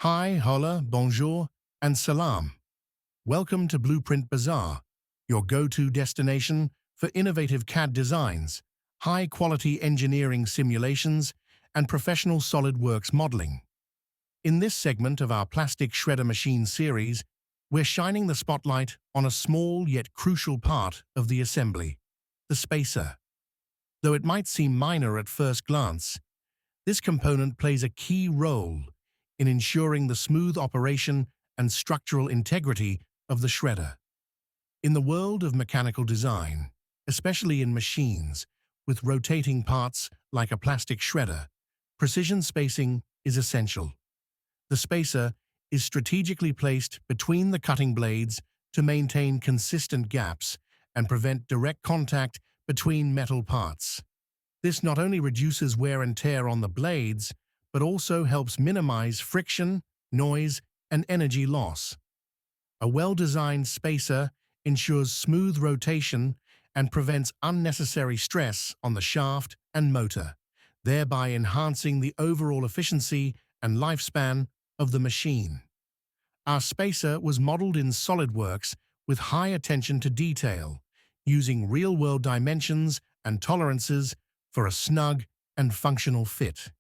Hi, Hola, Bonjour, and Salaam. Welcome to Blueprint Bazaar, your go-to destination for innovative CAD designs, high-quality engineering simulations, and professional SolidWorks modeling. In this segment of our plastic shredder machine series, we're shining the spotlight on a small yet crucial part of the assembly, the spacer. Though it might seem minor at first glance, this component plays a key role in ensuring the smooth operation and structural integrity of the shredder. In the world of mechanical design, especially in machines with rotating parts like a plastic shredder, precision spacing is essential. The spacer is strategically placed between the cutting blades to maintain consistent gaps and prevent direct contact between metal parts. This not only reduces wear and tear on the blades, but also helps minimize friction, noise, and energy loss. A well-designed spacer ensures smooth rotation and prevents unnecessary stress on the shaft and motor, thereby enhancing the overall efficiency and lifespan of the machine. Our spacer was modeled in SolidWorks with high attention to detail, using real-world dimensions and tolerances for a snug and functional fit.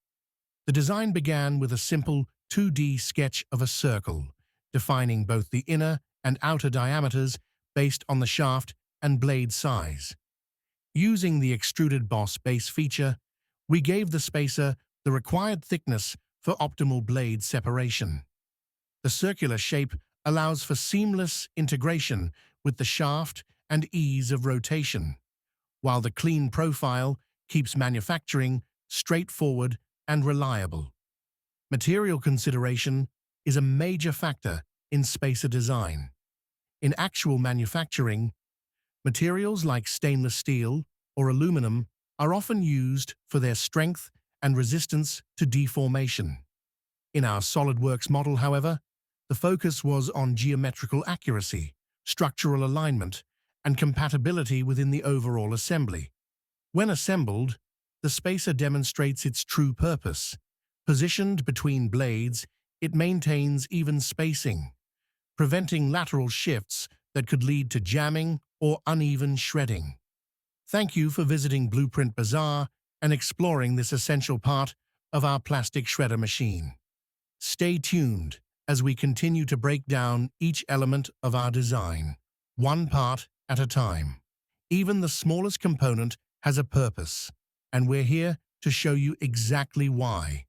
The design began with a simple 2D sketch of a circle, defining both the inner and outer diameters based on the shaft and blade size. Using the Extruded Boss base feature, we gave the spacer the required thickness for optimal blade separation. The circular shape allows for seamless integration with the shaft and ease of rotation, while the clean profile keeps manufacturing straightforward and reliable. Material consideration is a major factor in spacer design. In actual manufacturing, materials like stainless steel or aluminum are often used for their strength and resistance to deformation. In our SolidWorks model, however, the focus was on geometrical accuracy, structural alignment, and compatibility within the overall assembly. When assembled, the spacer demonstrates its true purpose. Positioned between blades, it maintains even spacing, preventing lateral shifts that could lead to jamming or uneven shredding. Thank you for visiting Blueprint Bazaar and exploring this essential part of our plastic shredder machine. Stay tuned as we continue to break down each element of our design, one part at a time. Even the smallest component has a purpose, and we're here to show you exactly why.